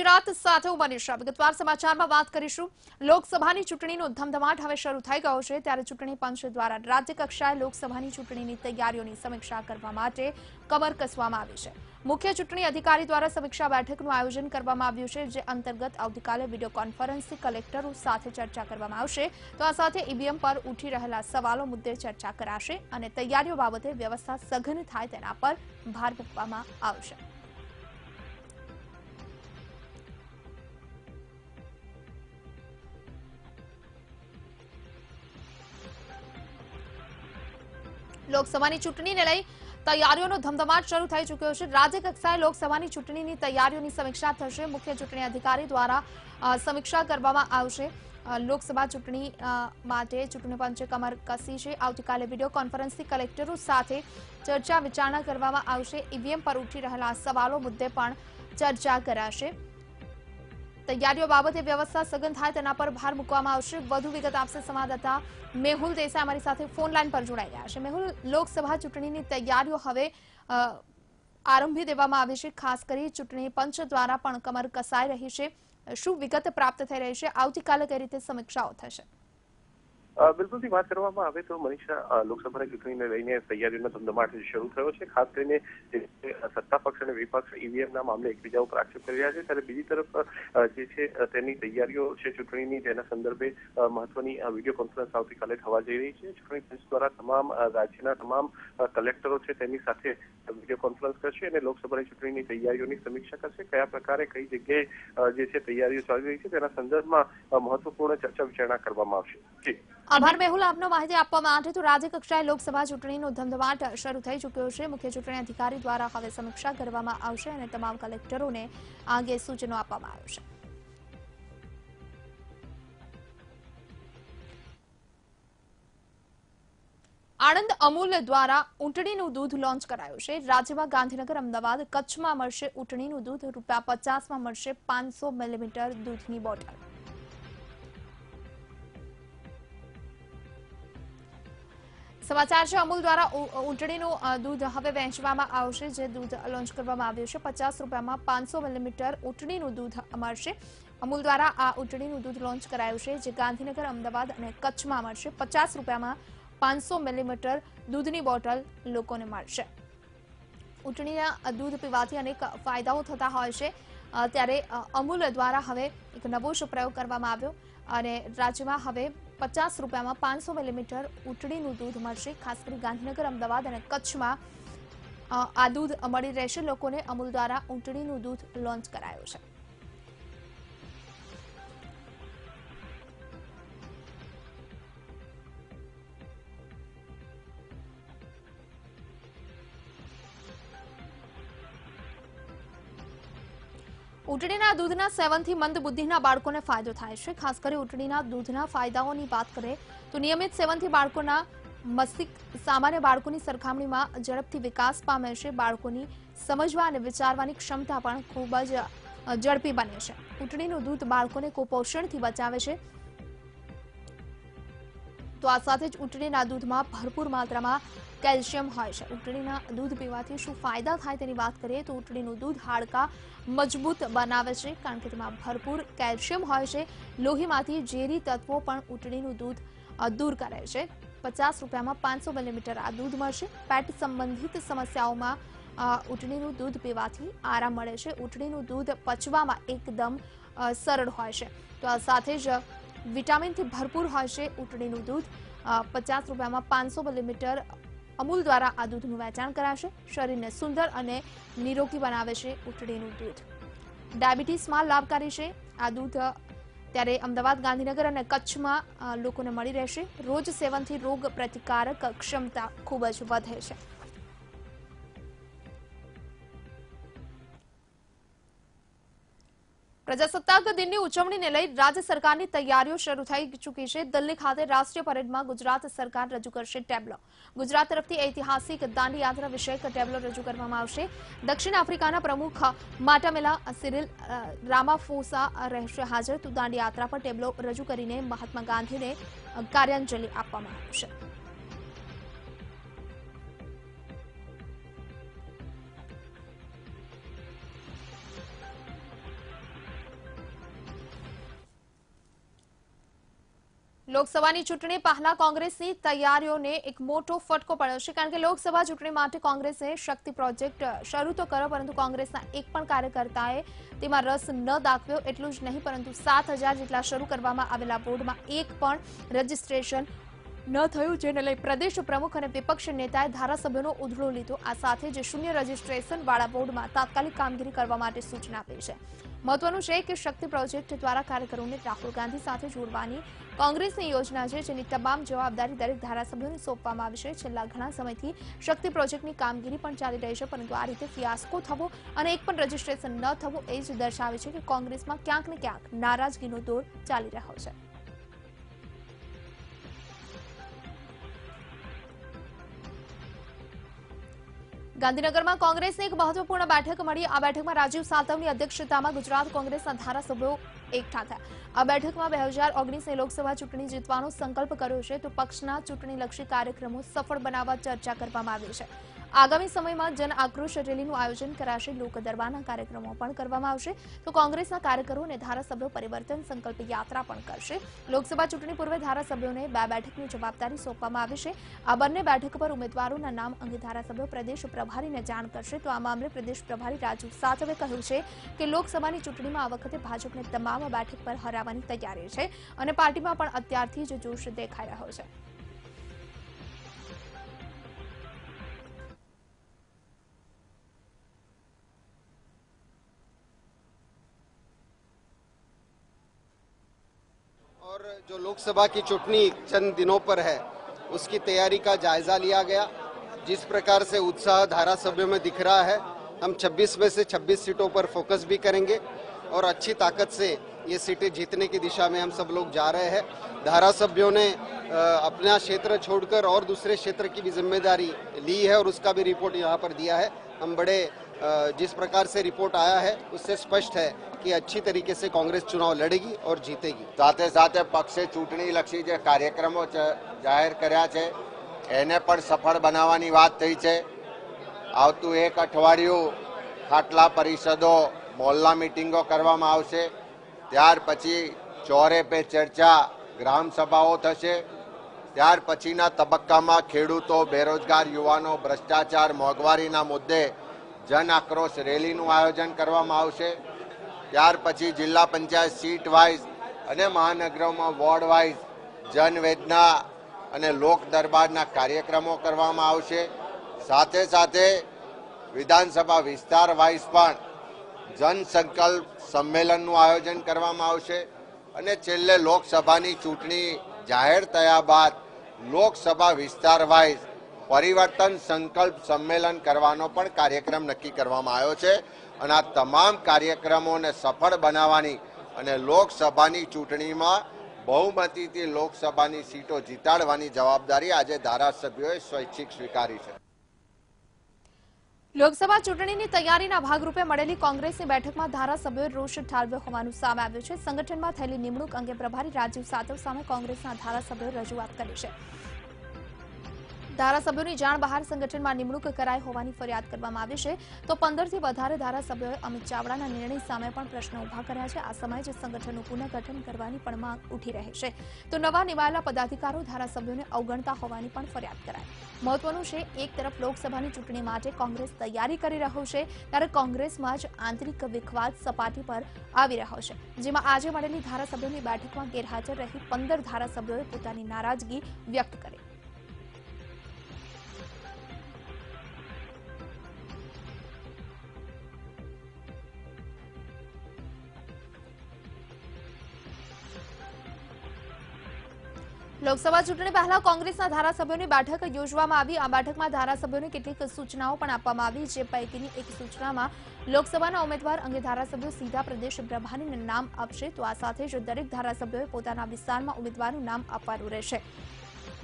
ગુજરાત સાથે હું બનીશા વિગતવાર સમાચારમાં વાત કરીશું। લોકસભાની ચૂંટણીનો ધમધમાટ હવે શરૂ થઈ ગયો છે, ત્યારે ચૂંટણી પંચ દ્વારા રાજ્ય કક્ષાએ લોકસભાની ચૂંટણીની તૈયારીઓની સમીક્ષા કરવા માટે કમર કસવામાં આવી છે। મુખ્ય ચૂંટણી અધિકારી દ્વારા સમીક્ષા બેઠકનું આયોજન કરવામાં આવ્યું છે, જે અંતર્ગત આવતીકાલે વિડીયો કોન્ફરન્સથી કલેક્ટરો સાથે ચર્ચા કરવામાં આવશે। તો આ સાથે ઈવીએમ પર ઉઠી રહેલા સવાલો મુદ્દે ચર્ચા કરાશે અને તૈયારીઓ બાબતે વ્યવસ્થા સઘન થાય તેના પર ભાર મૂકવામાં આવશે। લોકસભાની ચૂંટણીને લઈ તૈયારીઓનો ધમધમાટ શરૂ થઈ ચૂક્યો છે। રાજ્ય કક્ષાએ લોકસભાની ચૂંટણીની તૈયારીઓની સમીક્ષા થશે। મુખ્ય ચૂંટણી અધિકારી દ્વારા સમીક્ષા કરવામાં આવશે। લોકસભા ચૂંટણી માટે ચૂંટણી પંચે કમર કસી છે। આવતીકાલે વિડીયો કોન્ફરન્સથી કલેક્ટરો સાથે ચર્ચા વિચારણા કરવામાં આવશે। ઈવીએમ પર ઉઠી રહેલા સવાલો મુદ્દે પણ ચર્ચા કરાશે। તૈયારીઓ બાબતે વ્યવસ્થા સઘન થાય તેના પર ભાર મૂકવામાં આવશે। વધુ વિગત આપશે સંવાદદાતા મેહુલ દેસાઈ અમારી સાથે ફોન લાઈન પર જોડાઈ ગયા છે। મેહુલ, લોકસભા ચૂંટણીની તૈયારીઓ હવે આરંભી દેવામાં આવી છે। ખાસ કરી ચૂંટણી પંચ દ્વારા પણ કમર કસાઈ રહી છે। શું વિગત પ્રાપ્ત થઈ રહી છે? આવતીકાલે કઈ રીતે સમીક્ષાઓ થશે? બિલકુલ થી વાત કરવામાં આવે તો મનીષા, લોકસભાની ચૂંટણીને લઈને તૈયારીઓનો ધમધમાટ શરૂ થયો છે। ખાસ કરીને સત્તા પક્ષ અને વિપક્ષ ઈવીએમના મામલે એકબીજા ઉપર આક્ષેપ કરી રહ્યા છે, ત્યારે બીજી તરફ જે છે તેની તૈયારીઓ છે ચૂંટણીની, તેના સંદર્ભે મહત્વની વિડીયો કોન્ફરન્સ આવતીકાલે થવા જઈ રહી છે। ચૂંટણી પંચ દ્વારા તમામ રાજ્યના તમામ કલેક્ટરો છે તેની સાથે વિડીયો કોન્ફરન્સ કરશે અને લોકસભાની ચૂંટણીની તૈયારીઓની સમીક્ષા કરશે। કયા પ્રકારે કઈ જગ્યાએ જે છે તૈયારીઓ ચાલી રહી છે તેના સંદર્ભમાં મહત્વપૂર્ણ ચર્ચા વિચારણા કરવામાં આવશે। આભાર મેહુલ, આપનો માહિતી આપવા માટે। તો રાજ્ય કક્ષાએ લોકસભા ચૂંટણીનો ધમધમાટ શરૂ થઈ ચૂક્યો છે। મુખ્ય ચૂંટણી અધિકારી દ્વારા હવે સમીક્ષા કરવામાં આવશે અને તમામ કલેક્ટરોને આ અંગે સૂચનો આપવામાં આવશે। આણંદ અમૂલ દ્વારા ઊંટડીનું દૂધ લોન્ચ કરાયું છે। રાજ્યમાં ગાંધીનગર, અમદાવાદ, કચ્છમાં મળશે ઊંટડીનું દૂધ। ₹50 મળશે 500 મિલીલીટર દૂધની બોટલ। સમાચાર છે, અમૂલ દ્વારા ઊંટડીનું દૂધ હવે વહેંચવામાં આવશે। જે દૂધ લોન્ચ કરવામાં આવ્યું છે, ₹50 500 મિલીલીટર ઊંટડીનું દૂધ મળશે। અમૂલ દ્વારા આ ઊંટડીનું દૂધ લોન્ચ કરાયું છે, જે ગાંધીનગર, અમદાવાદ અને કચ્છમાં મળશે। ₹50 500 મિલીલીટર દૂધની બોટલ લોકોને મળશે। ઊંટડીના દૂધ પીવાથી અનેક ફાયદાઓ થતા હોય છે, ત્યારે અમૂલ દ્વારા હવે એક નવો પ્રયોગ કરવામાં આવ્યો અને રાજ્યમાં હવે ₹50 500 મિલીલીટર ઊંટડીનું દૂધ મળશે। ખાસ કરી ગાંધીનગર, અમદાવાદ અને કચ્છમાં આ દૂધ મળી રહેશે લોકોને। અમૂલ દ્વારા ઊંટડીનું દૂધ લોન્ચ કરાયું છે। ઊંટડીના દૂધના સેવનથી મંદ બુદ્ધિના બાળકોને ફાયદો થાય છે। ખાસ કરી ઊંટડીના દૂધના ફાયદાઓની વાત કરીએ તો નિયમિત સેવનથી બાળકોના મસ્તિષ્ક સામાન્ય બાળકોની સરખામણીમાં ઝડપથી વિકાસ પામે છે। બાળકોની સમજવા અને વિચારવાની ક્ષમતા પણ ખૂબ જ ઝડપી બને છે। ઊંટડીનું દૂધ બાળકોને કુપોષણથી બચાવે છે। તો આ સાથે જ ઊંટડીના દૂધમાં ભરપૂર માત્રામાં કેલ્શિયમ હોય છે। ઊંટડીના દૂધ પીવાથી શું ફાયદા થાય તેની વાત કરીએ તો ઊંટડીનું દૂધ હાડકાં મજબૂત બનાવે છે, કારણ કે તેમાં ભરપૂર કેલ્શિયમ હોય છે। લોહીમાંથી ઝેરી તત્વો પણ ઊંટડીનું દૂધ દૂર કરે છે। ₹50 500 મિલીલીટર આ દૂધ મળશે। પેટ સંબંધિત સમસ્યાઓમાં ઊંટડીનું દૂધ પીવાથી આરામ મળે છે। ઊંટડીનું દૂધ પચવામાં એકદમ સરળ હોય છે। તો આ સાથે જ વિટામિનથી ભરપૂર હોય છે ઊંટડીનું દૂધ। ₹50 500 મિલીલીટર અમૂલ દ્વારા આ દૂધનું વેચાણ કરાશે। શરીરને સુંદર અને નિરોગી બનાવે છે ઊંટડીનું દૂધ। ડાયાબિટીસમાં લાભકારી છે આ દૂધ, ત્યારે અમદાવાદ, ગાંધીનગર અને કચ્છમાં લોકોને મળી રહેશે। રોજ સેવનથી રોગ પ્રતિકારક ક્ષમતા ખૂબ જ વધે છે। પ્રજાસત્તાક દિનની ઉજવણીને લઈ રાજ્ય સરકારની તૈયારીઓ શરૂ થઈ ચૂકી છે। દિલ્હી ખાતે રાષ્ટ્રીય પરેડમાં ગુજરાત સરકાર રજૂ કરશે ટેબ્લો। ગુજરાત તરફથી ઐતિહાસિક દાંડી યાત્રા વિષયક ટેબ્લો રજૂ કરવામાં આવશે। દક્ષિણ આફ્રિકાના પ્રમુખ માટામેલા સિરિલ રામાફોસા રહેશે હાજર। તો દાંડી યાત્રા પર ટેબ્લો રજૂ કરીને મહાત્મા ગાંધીને કાર્યાંજલિ આપવામાં આવશે। લોકસભાની ચૂંટણી પહેલા કોંગ્રેસની તૈયારીઓને એક મોટો ફટકો પડ્યો છે, કારણ કે લોકસભા ચૂંટણી માટે કોંગ્રેસે શક્તિ પ્રોજેક્ટ શરૂ તો કર્યો, પરંતુ કોંગ્રેસના એક પણ કાર્યકર્તાએ તેમાં રસ ન દાખવ્યો. એટલું જ નહીં, પરંતુ 7,000 જેટલા શરૂ કરવામાં આવેલા બોર્ડમાં એક પણ રજીસ્ટ્રેશન ન થયું, જેને લઈ પ્રદેશ પ્રમુખ અને વિપક્ષ નેતાએ ધારાસભ્યોનો ઉધડો લીધો. આ સાથે જ શૂન્ય રજીસ્ટ્રેશન વાળા બોર્ડમાં તાત્કાલિક કામગીરી કરવા માટે સૂચના આપી છે. મહત્વનું છે કે શક્તિ પ્રોજેક્ટ દ્વારા કાર્યકરોને રાહુલ ગાંધી સાથે જોડવાની કોંગ્રેસની યોજના છે, જેની તમામ જવાબદારી દરેક ધારાસભ્યોને સોંપવામાં આવી છે. છેલ્લા ઘણા સમયથી શક્તિ પ્રોજેક્ટની કામગીરી પણ ચાલી રહી છે, પરંતુ આ રીતે ફિયાસ્કો થવો અને એક પણ રજીસ્ટ્રેશન ન થવું એ જ દર્શાવે છે કે કોંગ્રેસમાં ક્યાંક ને ક્યાંક નારાજગીનો દોર ચાલી રહ્યો છે. ગાંધીનગરમાં કોંગ્રેસની એક મહત્વપૂર્ણ બેઠક મળી. આ બેઠકમાં રાજીવ સાતવની અધ્યક્ષતામાં ગુજરાત કોંગ્રેસના ધારાસભ્યો એકઠા થયા. આ બેઠકમાં 2019ની લોકસભા ચૂંટણી જીતવાનો સંકલ્પ કર્યો છે, તો પક્ષના ચૂંટણીલક્ષી કાર્યક્રમો સફળ બનાવવા ચર્ચા કરવામાં આવી છે. આગામી સમયમાં જન આક્રોશ રેલીનું આયોજન કરાશે. લોક દરબારના કાર્યક્રમો પણ કરવામાં આવશે, તો કોંગ્રેસના કાર્યકરો અને ધારાસભ્યો પરિવર્તન સંકલ્પ યાત્રા પણ કરશે. લોકસભા ચૂંટણી પૂર્વે ધારાસભ્યોને 2 બેઠકની જવાબદારી સોંપવામાં આવી છે. આ બંને બેઠક પર ઉમેદવારોના નામ અંગે ધારાસભ્યો પ્રદેશ પ્રભારીને જાણ કરશે. તો આ મામલે પ્રદેશ પ્રભારી રાજીવ સાતવે કહ્યું છે કે લોકસભાની ચૂંટણીમાં આ વખતે ભાજપને તમામ બેઠક પર હરાવવાની તૈયારી છે અને પાર્ટીમાં પણ અત્યારથી જ જોશ દેખાઈ રહ્યો છે. और जो लोकसभा की चुटनी चंद दिनों पर है उसकी तैयारी का जायजा लिया गया. जिस प्रकार से उत्साह धारासभ्यों में दिख रहा है, हम 26 में से 26 सीटों पर फोकस भी करेंगे और अच्छी ताकत से ये सीटें जीतने की दिशा में हम सब लोग जा रहे हैं. धारासभ्यों ने अपना क्षेत्र छोड़कर और दूसरे क्षेत्र की भी जिम्मेदारी ली है और उसका भी रिपोर्ट यहाँ पर दिया है. हम बड़े जिस प्रकार से रिपोर्ट आया है उससे स्पष्ट है कि अच्छी तरीके से कांग्रेस चुनाव लड़ेगी और जीतेगी. સાથે સાથે પક્ષે ચૂંટણીલક્ષી જે કાર્યક્રમો જાહેર કર્યા છે એને પણ સફળ બનાવવાની વાત થઈ છે. આવતું એક અઠવાડિયું ખાટલા પરિષદો, મોહલ્લા મિટિંગો કરવામાં આવશે. ત્યાર પછી ચોરે પે ચર્ચા, ગ્રામ સભાઓ થશે. ત્યાર પછીના તબક્કામાં ખેડૂતો, બેરોજગાર યુવાનો, ભ્રષ્ટાચાર, મોંઘવારીના મુદ્દે જન આક્રોશ રેલીનું આયોજન કરવામાં આવશે. ત્યાર પછી જિલ્લા પંચાયત સીટ વાઇઝ અને મહાનગરોમાં વોર્ડ વાઇઝ જનવેદના અને લોક દરબારના કાર્યક્રમો કરવામાં આવશે. સાથે સાથે વિધાનસભા વિસ્તાર વાઇઝ પણ જન સંકલ્પ સંમેલનનું આયોજન કરવામાં આવશે. અને છેલ્લે લોકસભાની ચૂંટણી જાહેર થયા બાદ લોકસભા વિસ્તાર વાઇઝ પરિવર્તન સંકલ્પ સંમેલન કરવાનો પણ કાર્યક્રમ નક્કી કરવામાં આવ્યો છે. અને આ તમામ કાર્યક્રમોને સફળ બનાવવાની અને લોકસભાની ચૂંટણીમાં બહુમતીથી લોકસભાની સીટો જીતાડવાની જવાબદારી આજે ધારાસભ્યોએ સ્વૈચ્છિક સ્વીકારી છે. લોકસભા ચૂંટણીની તૈયારીના ભાગરૂપે મળેલી કોંગ્રેસની બેઠકમાં ધારાસભ્યોએ રોષ ઠાલવ્યો હોવાનું સામે આવ્યું છે. સંગઠનમાં થયેલી નિમણૂક અંગે પ્રભારી રાજીવ સાતવ સામે કોંગ્રેસના ધારાસભ્યોએ રજૂઆત કરી છે. ધારાસભ્યોની જાણ બહાર સંગઠનમાં નિમણૂક કરાઈ હોવાની ફરિયાદ કરવામાં આવી છે, તો 15થી વધારે ધારાસભ્યોએ અમિત ચાવડાના નિર્ણય સામે પણ પ્રશ્નો ઉભા કર્યા છે. આ સમયે જ સંગઠનનું પુનઃગઠન કરવાની પણ માંગ ઉઠી રહી છે, તો નવા નિમાયેલા પદાધિકારો ધારાસભ્યોને અવગણતા હોવાની પણ ફરિયાદ કરાઈ. મહત્વનું છે, એક તરફ લોકસભાની ચૂંટણી માટે કોંગ્રેસ તૈયારી કરી રહ્યું છે, ત્યારે કોંગ્રેસમાં જ આંતરિક વિખવાદ સપાટી પર આવી રહ્યો છે, જેમાં આજે મળેલી ધારાસભ્યોની બેઠકમાં ગેરહાજર રહી 15 ધારાસભ્યોએ પોતાની નારાજગી વ્યક્ત કરી. લોકસભા ચૂંટણી પહેલા કોંગ્રેસના ધારાસભ્યોની બેઠક યોજવામાં આવી. આ બેઠકમાં ધારાસભ્યોને કેટલીક સૂચનાઓ પણ આપવામાં આવી, જે પૈકીની એક સૂચનામાં લોકસભાના ઉમેદવાર અંગે ધારાસભ્યો સીધા પ્રદેશ પ્રભારીને નામ આપશે, તો આ સાથે જ દરેક ધારાસભ્યોએ પોતાના વિસ્તારમાં ઉમેદવારનું નામ આપવાનું રહેશે,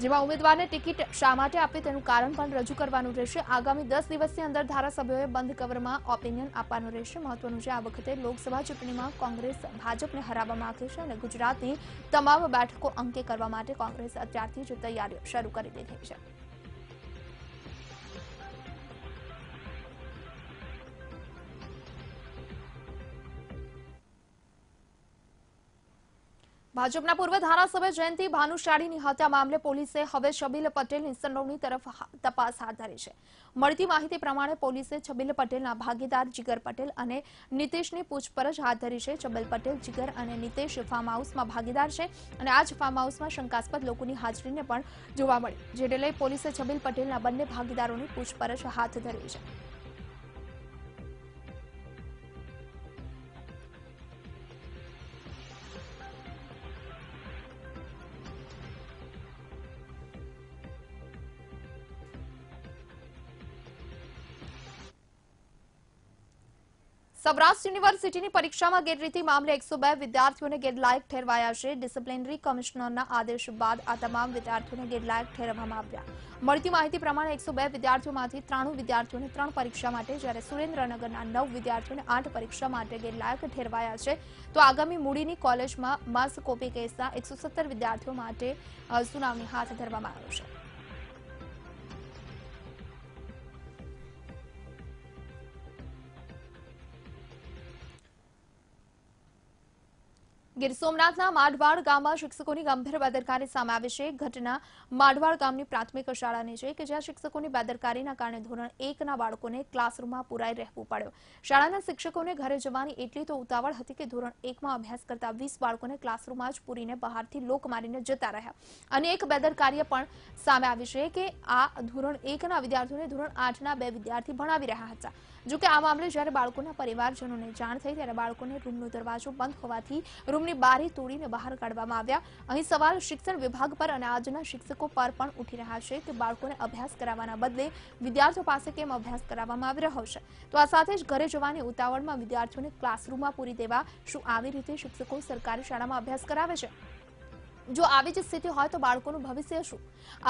જેમાં ઉમેદવારને ટિકિટ શા માટે આપે તેનું કારણ પણ રજૂ કરવાનું રહેશે. આગામી 10 દિવસની અંદર ધારાસભ્યોએ બંધ કવરમાં ઓપિનિયન આપવાનું રહેશે. મહત્વનું છે, આ વખતે લોકસભા ચૂંટણીમાં કોંગ્રેસ ભાજપને હરાવવા માંગે છે અને ગુજરાતની તમામ બેઠકો અંકે કરવા માટે કોંગ્રેસ અત્યારથી જ તૈયારીઓ શરૂ કરી દીધી છે. ભાજપના પૂર્વ ધારાસભ્ય જયંતિ ભાનુશાળીની હત્યા મામલે પોલીસે હવે છબીલ પટેલની સંડોવણી તરફ તપાસ હાથ ધરી છે। મળતી માહિતી પ્રમાણે પોલીસે છબીલ પટેલના ભાગીદાર જીગર પટેલ અને નીતેશની પૂછપરછ હાથ ધરી છે। છબીલ પટેલ, જીગર અને નીતેશ ફાર્મ હાઉસમાં ભાગીદાર છે અને આ જ ફાર્મ હાઉસમાં શંકાસ્પદ લોકોની હાજરીને પણ જોવા મળી, જેને લઈ પોલીસે છબીલ પટેલના બંને ભાગીદારોની પૂછપરછ હાથ ધરી છે। સૌરાષ્ટ્ર યુનિવર્સિટીની પરીક્ષામાં ગેરરીતિ મામલે 102 વિદ્યાર્થીઓને ગેરલાયક ઠેરવાયા છે। ડિસિપ્લિનરી કમિશનરના આદેશ બાદ આ તમામ વિદ્યાર્થીઓને ગેરલાયક ઠેરવવામાં આવ્યા। મળતી માહિતી પ્રમાણે 102 વિદ્યાર્થીઓમાંથી 93 વિદ્યાર્થીઓને 3 પરીક્ષા માટે, જ્યારે સુરેન્દ્રનગરના 9 વિદ્યાર્થીઓને 8 પરીક્ષા માટે ગેરલાયક ઠેરવાયા છે। તો આગામી મૂડીની કોલેજમાં માસ કોપી કેસના 117 વિદ્યાર્થીઓ માટે સુનાવણી હાથ ધરવામાં આવી છે। ગીર સોમનાથના માડવાડ ગામમાં શિક્ષકોની ગંભીર બેદરકારી સામે આવી છે। ઘટના માડવાડ ગામની પ્રાથમિક શાળાની છે કે જ્યાં શિક્ષકોની બેદરકારીના કારણે ધોરણ 1ના બાળકોને ક્લાસરૂમમાં પુરાઈ રહેવું પડ્યું। શાળાના શિક્ષકોને ઘરે જવાની એટલી તો ઉતાવળ હતી કે ધોરણ 1માં અભ્યાસ કરતા 20 બાળકોને ક્લાસરૂમમાં જ પૂરીને બહારથી લોક મારીને જતા રહ્યા। અને એક બેદરકારી પણ સામે આવી છે કે આ ધોરણ 1ના વિદ્યાર્થીઓને ધોરણ 8ના 2 વિદ્યાર્થી ભણાવી રહ્યા હતા। જો કે આ મામલે જ્યારે બાળકોના પરિવારજનોને જાણ થઈ ત્યારે બાળકોને રૂમનો દરવાજો બંધ હોવાથી રૂમની બારી તોડીને બહાર કાઢવામાં આવ્યા। અહીં સવાલ શિક્ષણ વિભાગ પર અને આજના શિક્ષકો પર પણ ઉઠી રહ્યા છે કે બાળકોને અભ્યાસ કરાવવાના બદલે વિદ્યાર્થીઓ પાસે કેમ અભ્યાસ કરાવવામાં આવી રહ્યો છે। તો આ સાથે જ ઘરે જવાની ઉતાવળમાં વિદ્યાર્થીઓને ક્લાસરૂમમાં પૂરી દેવા, શું આવી રીતે શિક્ષકો સરકારી શાળામાં અભ્યાસ કરાવે છે? જો આવી જ સ્થિતિ હોય તો બાળકોનું ભવિષ્ય શું?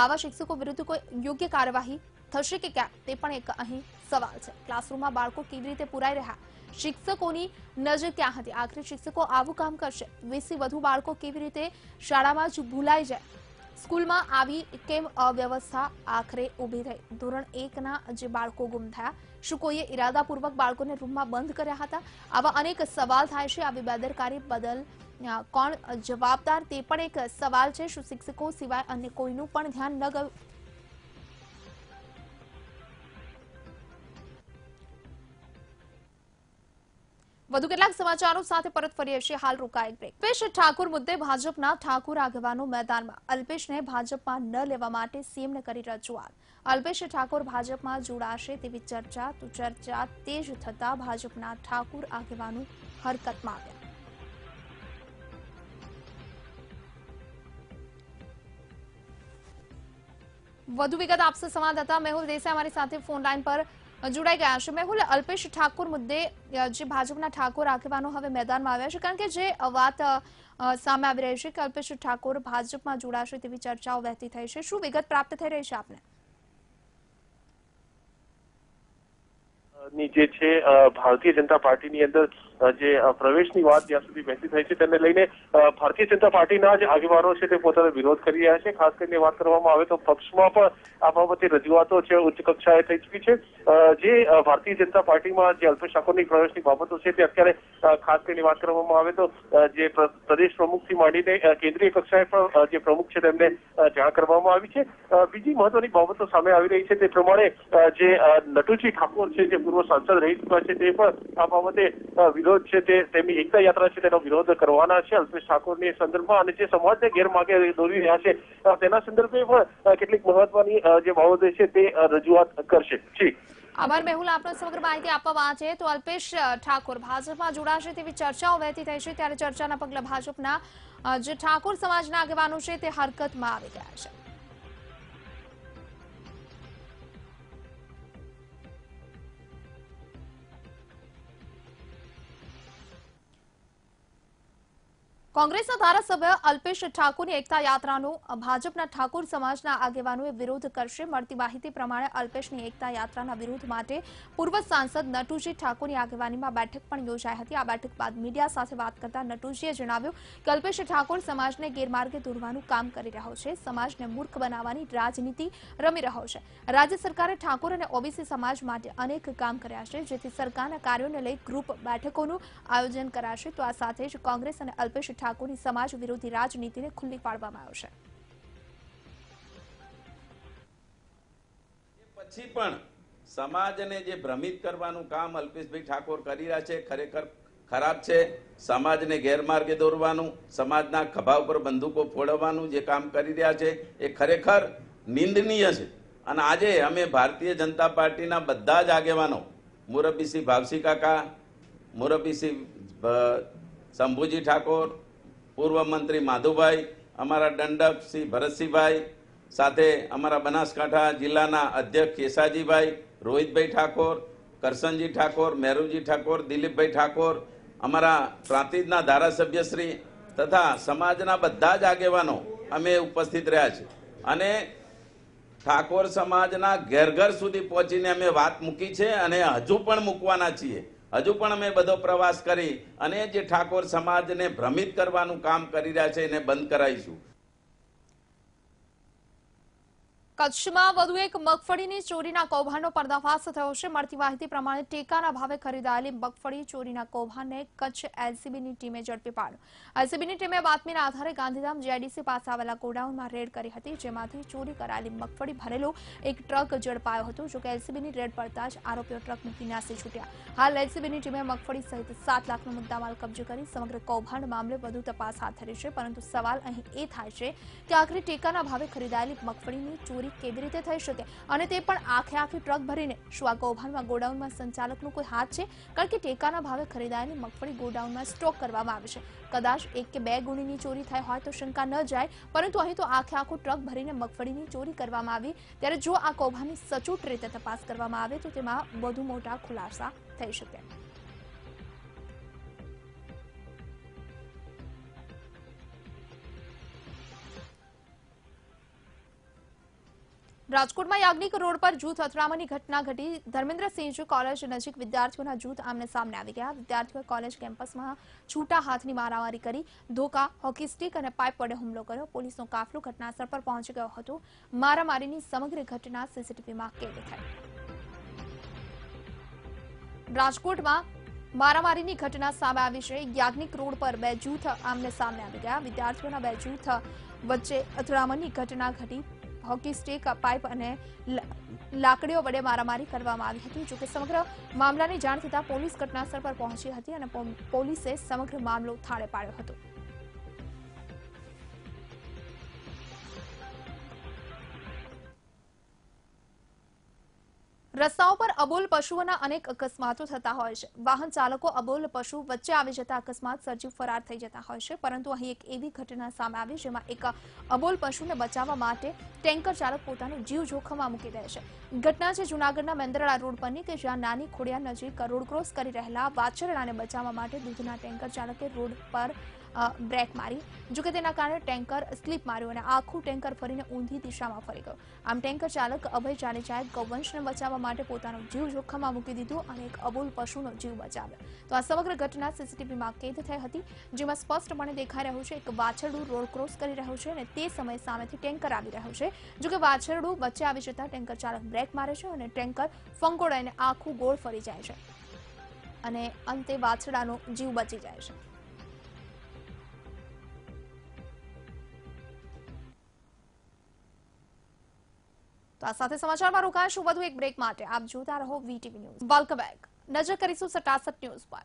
આવા શિક્ષકો વિરુદ્ધ કોઈ યોગ્ય કાર્યવાહી થશે કે ક્યાં, તે પણ એક અહીં સવાલ છે। ક્લાસરૂમમાં બાળકો કેવી રીતે પુરાઈ રહ્યા? શિક્ષકોની નજર ક્યાં હતી? આખરે શિક્ષકો આવું કામ કરશે? 20થી વધુ બાળકો કેવી રીતે શાળામાં જ ભૂલાઈ જાય? સ્કૂલમાં આવી કેમ અવ્યવસ્થા આખરે ઊભી થઈ? ધોરણ 1ના જે બાળકો ગુમ થયા, શું કોઈએ ઇરાદાપૂર્વક બાળકોને રૂમમાં બંધ કર્યા હતા? આવા અનેક સવાલ થાય છે। આવી બેદરકારી બદલ કોણ જવાબદાર, તે પણ એક સવાલ છે। શું શિક્ષકો સિવાય અન્ય કોઈનું પણ ધ્યાન ન ગયું? વધુ કેટલાક સમાચારો સાથે પરત ફરીએ છીએ, હાલ રોકાય બ્રેક। અલ્પેશ ઠાકોર મુદ્દે ભાજપના ઠાકોર આગેવાનો મેદાનમાં। અલ્પેશને ભાજપમાં ન લેવા માટે સીએમને કરી રજૂઆત। અલ્પેશ ઠાકોર ભાજપમાં જોડાશે તેવી ચર્ચા, તો ચર્ચા તેજ થતા ભાજપના ઠાકોર આગેવાનો હરકતમાં આવ્યા। વધુ વિગત આપશે સંવાદદાતા મેહુલ દેસાઈ અમારી સાથે ફોન લાઈન પર જોડાઈ ગયા છે। મેહુલ, અલ્પેશ ઠાકોર મુદ્દે જે ભાજપના ઠાકોર આગેવાનો હવે મેદાનમાં આવ્યા છે, કારણ કે જે વાત સામે આવી રહી છે કે અલ્પેશ ઠાકોર ભાજપમાં જોડાશે તેવી ચર્ચાઓ વહેતી થઈ છે, શું વિગત પ્રાપ્ત થઈ રહી છે આપને? ની જે છે ભારતીય જનતા પાર્ટીની અંદર જે પ્રવેશની વાત જ્યાં સુધી વહેતી થઈ છે તેને લઈને ભારતીય જનતા પાર્ટીના જે આગેવાનો છે તે પોતાનો વિરોધ કરી રહ્યા છે। ખાસ કરીને વાત કરવામાં આવે તો પક્ષમાં પણ આ બાબતે રજૂઆતો છે ઉચ્ચ કક્ષાએ થઈ ચૂકી છે। જે ભારતીય જનતા પાર્ટીમાં જે અલ્પેશ ઠાકોરની પ્રવેશની બાબતો છે તે અત્યારે ખાસ કરીને વાત કરવામાં આવે તો જે પ્રદેશ પ્રમુખથી માંડીને કેન્દ્રીય કક્ષાએ પણ જે પ્રમુખ છે તેમને જાણ કરવામાં આવી છે। બીજી મહત્વની બાબતો સામે આવી રહી છે તે પ્રમાણે જે નટુજી ઠાકોર છે, જે પૂર્વ સાંસદ રહી ચૂક્યા છે, તે પણ આ બાબતે વિરોધ છે તે તેમની એકતા યાત્રા છે તેનો વિરોધ કરવાના છે અલ્પેશ ઠાકોરની સંદર્ભમાં, અને જે સમાજને ગેરમાર્ગે દોરી રહ્યા છે તેના સંદર્ભે પણ કેટલીક મહત્વની જે બાબતો છે તે રજૂઆત કરશે। જી આભાર મેહુલ, આપનો સમગ્ર માહિતી આપવા માટે। તો અલ્પેશ ઠાકોર ભાજપમાં જોડાશે તેવી ચર્ચાઓ વહેતી થઈ છે, ત્યારે ચર્ચાના પગલે ભાજપના જે ઠાકોર સમાજના આગેવાનો છે તે હરકતમાં આવી ગયા છે। કોંગ્રેસના ધારાસભ્ય અલ્પેશ ઠાકોરની એકતા યાત્રાનો ભાજપના ઠાકોર સમાજના આગેવાનોએ વિરોધ કરશે। મળતી માહિતી પ્રમાણે અલ્પેશની એકતા યાત્રાના વિરોધ માટે પૂર્વ સાંસદ નટુજી ઠાકોરની આગેવાનીમાં બેઠક પણ યોજાઈ હતી। આ બેઠક બાદ મીડિયા સાથે વાત કરતા નટુજીએ જણાવ્યું કે અલ્પેશ ઠાકોર સમાજને ગેરમાર્ગે દોરવાનું કામ કરી રહ્યો છે, સમાજને મૂર્ખ બનાવવાની રાજનીતિ રમી રહ્યો છે। રાજ્ય સરકારે ઠાકોર અને ઓબીસી સમાજ માટે અનેક કામ કર્યા છે, જેથી સરકારના કાર્યોને લઈ ગ્રુપ બેઠકોનું આયોજન કરાશે। તો આ સાથે જ કોંગ્રેસ અને અલ્પેશ ઠાકોરની સમાજ વિરોધી રાજનીતિને ખુલ્લી પાડવામાં આવશે। પછી પણ સમાજને જે ભ્રમિત કરવાનું કામ અલ્પેશભાઈ ઠાકોર કરી રહ્યા છે ખરેખર ખરાબ છે। સમાજને ગેરમાર્ગે દોરવાનું, સમાજના ખભા ઉપર બંદૂકો ફોડવાનું જે કામ કરી રહ્યા છે એ ખરેખર નિંદનીય છે। અને આજે અમે ભારતીય જનતા પાર્ટીના બધા જ આગેવાનો, મુરબ્બીસિંહ ભાવસી કાકા, મુરબ્બીસિંહ શંભુજી ઠાકોર, પૂર્વ મંત્રી માધુભાઈ, અમારા દંડક શ્રી ભરતસિંહભાઈ, સાથે અમારા બનાસકાંઠા જિલ્લાના અધ્યક્ષ કેસાજીભાઈ, રોહિતભાઈ ઠાકોર, કરશનજી ઠાકોર, મેરુજી ઠાકોર, દિલીપભાઈ ઠાકોર, અમારા પ્રાંતિજના ધારાસભ્યશ્રી તથા સમાજના બધા જ આગેવાનો અમે ઉપસ્થિત રહ્યા છે। અને ઠાકોર સમાજના ઘેર ઘર સુધી પહોંચીને અમે વાત મૂકી છે અને હજુ પણ મૂકવાના છીએ। હજુ પણ અમે બધો પ્રવાસ કરી અને જે ઠાકોર સમાજને ભ્રમિત કરવાનું કામ કરી રહ્યા છે એને બંધ કરાવીશું। કચ્છમાં વધુ એક મગફળીની ચોરીના કૌભાંડનો પર્દાફાશ થયો છે। મળતી માહિતી પ્રમાણે ટેકાના ભાવે ખરીદાયેલી મગફળી ચોરીના કૌભાંડને કચ્છ એલસીબીની ટીમે ઝડપી પાડ્યો। એલસીબીની ટીમે બાતમીના આધારે ગાંધીધામ જેડીસી પાસે આવેલા ગોડાઉનમાં રેડ કરી હતી, જેમાંથી ચોરી કરાયેલી મગફળી ભરેલો એક ટ્રક ઝડપાયો હતો। જોકે એલસીબીની રેડ પડતા જ આરોપીઓ ટ્રક મૂકી નાસી છૂટ્યા। હાલ એલસીબીની ટીમે મગફળી સહિત 7 લાખનો મુદ્દામાલ કબજે કરી સમગ્ર કૌભાંડ મામલે વધુ તપાસ હાથ ધરી છે। પરંતુ સવાલ અહીં એ થાય છે કે આખરે ટેકાના ભાવે ખરીદાયેલી મગફળીની ચોરી કેવી રીતે થઈ શકે અને તે પણ આખી ટ્રક ભરીને? શું આ કૌભાંડમાં ગોડાઉનમાં સંચાલકનો કોઈ હાથ છે? કારણ કે ટેકાના ભાવે ખરીદાયેલી મગફળી ગોડાઉનમાં સ્ટોક કરવામાં આવે છે। કદાચ 1 કે 2 ગુણીની ચોરી થઈ હોય તો શંકા ન જાય, પરંતુ અહીં તો આખું ટ્રક ભરીને મગફળીની ચોરી કરવામાં આવી। ત્યારે જો આ કૌભાંડની સચોટ રીતે તપાસ કરવામાં આવે તો તેમાં વધુ મોટા ખુલાસા થઈ શકે। રાજકોટમાં યાજ્ઞિક રોડ પર જૂથ અથડામણની ઘટના ઘટી। ધર્મેન્દ્રસિંહ કોલેજ નજીક વિદ્યાર્થીઓના જૂથ આમને સામને આવી ગયા। વિદ્યાર્થીઓએ કોલેજ કેમ્પસમાં છૂટા હાથની મારામારી કરી, ધોકા, હોકી સ્ટીક અને પાઇપ વડે હુમલો કર્યો। પોલીસનો કાફલો ઘટનાસ્થળ પર પહોંચી ગયો હતો। મારામારીની સમગ્ર ઘટના સીસીટીવીમાં કેદ થઈ। રાજકોટમાં મારામારીની ઘટના સામે આવી છે। યાજ્ઞિક રોડ પર 2 જૂથ આમને સામને આવી ગયા। વિદ્યાર્થીઓના 2 જૂથ વચ્ચે અથડામણની ઘટના ઘટી। હોકી સ્ટીક, પાઇપ અને લાકડીઓ વડે મારામારી કરવામાં આવી હતી। જોકે સમગ્ર મામલાની જાણ થતાં પોલીસ ઘટનાસ્થળ પર પહોંચી હતી અને પોલીસે સમગ્ર મામલો થાળે પાડ્યો હતો। રસ્તાઓ પર અબોલ પશુઓના અનેક અકસ્માતો થતા હોય છે। વાહન ચાલકો અબોલ પશુ વચ્ચે આવી જતા અકસ્માત સર્જી ફરાર થઈ જતા હોય છે। પરંતુ અહીં એક એવી ઘટના સામે આવી જેમાં એક અબોલ પશુને બચાવવા માટે ટેન્કર ચાલક પોતાનો જીવ જોખમમાં મૂકી દે છે। ઘટના છે જૂનાગઢના મેંદરડા રોડ પરની કે જ્યાં નાની ખોડિયાર નજીક રોડ ક્રોસ કરી રહેલા વાછરડાને બચાવવા માટે દૂધના ટેન્કર ચાલકે રોડ પર બ્રેક મારી। જોકે તેના કારણે ટેન્કર સ્લીપ માર્યું અને આખું ટેન્કર ફરીને ઊંધી દિશામાં ફરી ગયું। આમ ટેન્કર ચાલક અભય જાડેજાએ ગૌવંશને બચાવવા માટે પોતાનો જીવ જોખમમાં મૂકી દીધો અને એક અબોલ પશુનો જીવ બચાવ્યો। તો આ સમગ્ર ઘટના સીસીટીવીમાં કેદ થઈ હતી, જેમાં સ્પષ્ટપણે દેખાઈ રહ્યું છે એક વાછરડું રોડ ક્રોસ કરી રહ્યું છે અને તે સમયે સામેથી ટેન્કર આવી રહ્યું છે। જોકે વાછરડું વચ્ચે આવી જતા ટેન્કર ચાલક બ્રેક મારે છે અને ટેન્કર ફંગોળાઈને આખું ગોળ ફરી જાય છે અને અંતે વાછરડાનો જીવ બચી જાય છે। તો આ સાથે સમાચારમાં રોકાઈશું વધુ એક બ્રેક માટે। આપ જોતા રહો વીટીવી ન્યૂઝ। Welcome back. નજર કરીશું સટાસટ ન્યૂઝ પર।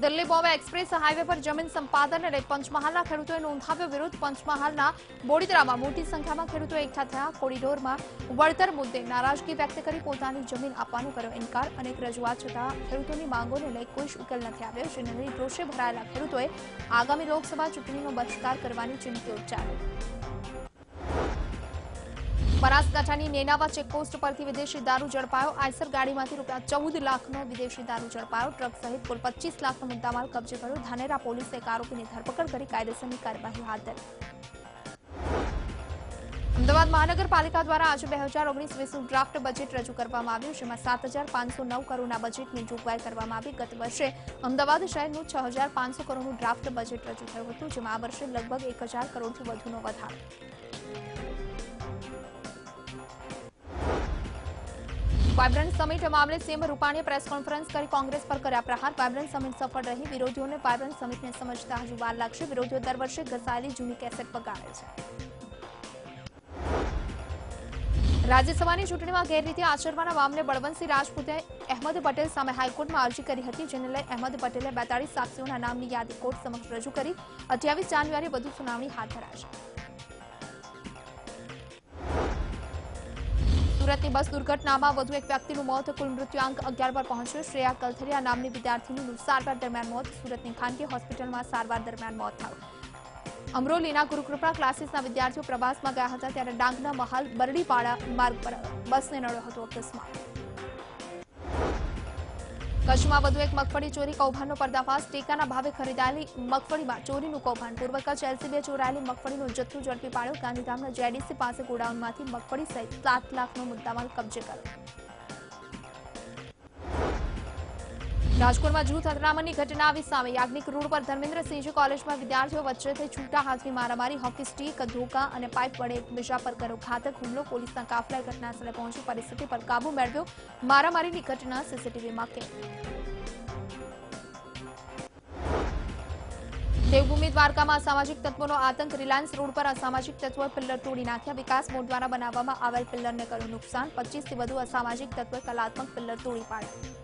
દિલ્હી બોમ્બે એક્સપ્રેસ હાઈવે પર જમીન સંપાદન અને પંચમહાલના ખેડૂતોએ નોંધાવ્યો વિરોધ। પંચમહાલના બોડીદરામાં મોટી સંખ્યામાં ખેડૂતો એકઠા થયા। કોરિડોરમાં વળતર મુદ્દે નારાજગી વ્યક્ત કરી પોતાની જમીન આપવાનો કર્યો ઇનકાર। અનેક રજૂઆત છતાં ખેડૂતોની માંગોને લઈ કોઈ જ ઉકેલ નથી આવ્યો, જેને લઈ રોષે ભરાયેલા ખેડૂતોએ આગામી લોકસભા ચૂંટણીનો બહિષ્કાર કરવાની ચીમકી ઉચ્ચારી। બનાસકાંઠાની નેનાવા ચેકપોસ્ટ પરથી વિદેશી દારૂ ઝડપાયો। આઈસર ગાડીમાંથી ₹14 લાખનો વિદેશી દારૂ ઝડપાયો। ટ્રક સહિત કુલ 25 લાખનો મુદ્દામાલ કબજે કર્યો। ધાનેરા પોલીસે એક આરોપીની ધરપકડ કરી કાયદેસરની કાર્યવાહી હાથ ધરી। અમદાવાદ મહાનગરપાલિકા દ્વારા આજે 2019-20 ડ્રાફ્ટ બજેટ રજૂ કરવામાં આવ્યું, જેમાં 7,509 કરોડના બજેટની જોગવાઈ કરવામાં આવી। ગત વર્ષે અમદાવાદ શહેરનું 6,500 કરોડનું ડ્રાફ્ટ બજેટ રજૂ થયું હતું, જેમાં આ વર્ષે લગભગ 1,000 કરોડથી વધુનો વધારો। વાયબ્રન્ટ સમિટ મામલે સીએમ રૂપાણીએ પ્રેસ કોન્ફરન્સ કરી કોંગ્રેસ પર કર્યા પ્રહાર. વાયબ્રન્ટ સમિટ સફળ રહી. વિરોધીઓને વાયબ્રન્ટ સમિટને સમજતા હજુ વાર લાગશે. વિરોધીઓ દર વર્ષે ઘસાયેલી જૂની કેસેટ વગાડે છે. રાજ્યસભાની ચૂંટણીમાં ગેરરીતિ આચરવાના મામલે બળવંતસિંહ રાજપૂતે અહેમદ પટેલ સામે હાઈકોર્ટમાં અરજી કરી હતી, જેને લઈ અહેમદ પટેલે 42 સાક્ષીઓના નામની યાદી કોર્ટ સમક્ષ રજૂ કરી. 28 જાન્યુઆરીએ વધુ સુનાવણી હાથ ધરાશે. સુરતની બસ દુર્ઘટનામાં વધુ એક વ્યક્તિનું મોત. કુલ મૃત્યુઆંક 11 પર પહોંચ્યો. શ્રેયા કલથરિયા નામની વિદ્યાર્થીનીનું સારવાર દરમિયાન મોત. સુરતની ખાનગી હોસ્પિટલમાં સારવાર દરમિયાન મોત થયું. અમરોલીના ગુરુકૃપા ક્લાસીસના વિદ્યાર્થીઓ પ્રવાસમાં ગયા હતા ત્યારે ડાંગના મહાલ બરડીપાડા માર્ગ પર બસને નડ્યો હતો અકસ્માત. કચ્છમાં વધુ એક મગફળી ચોરી કૌભાંડનો પર્દાફાશ. ટેકાના ભાવે ખરીદાયેલી મગફળીમાં ચોરીનું કૌભાંડ. પૂર્વ કચ્છ એલસીબીએ ચોરાયેલી મગફળીનો જથ્થો ઝડપી પાડ્યો. ગાંધીધામના જેડીસી પાસે ગોડાઉનમાંથી મગફળી સહિત 7 લાખનો મુદ્દામાલ કબજે કર્યો. રાજકોટમાં જૂથ અથડામણની ઘટના આવી સામે. યાજ્ઞિક રોડ પર ધર્મેન્દ્રસિંહજી કોલેજમાં વિદ્યાર્થીઓ વચ્ચે થઈ છૂટા હાથની મારામારી. હોકી સ્ટીક, ધોકા અને પાઇપ વડે એકબીજા પર કર્યો ઘાતક હુમલો. પોલીસના કાફલાએ ઘટનાસ્થળે પહોંચી પરિસ્થિતિ પર કાબુ મેળવ્યો. મારામારીની ઘટના સીસીટીવીમાં કેદ. દેવભૂમિ દ્વારકામાં અસામાજિક તત્વોનો આતંક. રિલાયન્સ રોડ પર અસામાજિક તત્વોએ પિલ્લર તોડી નાખ્યા. વિકાસ બોર્ડ દ્વારા બનાવવામાં આવેલ પિલ્લરને કર્યું નુકસાન. 25થી વધુ અસામાજિક તત્વોએ કલાત્મક પિલ્લર તોડી પાડ્યા.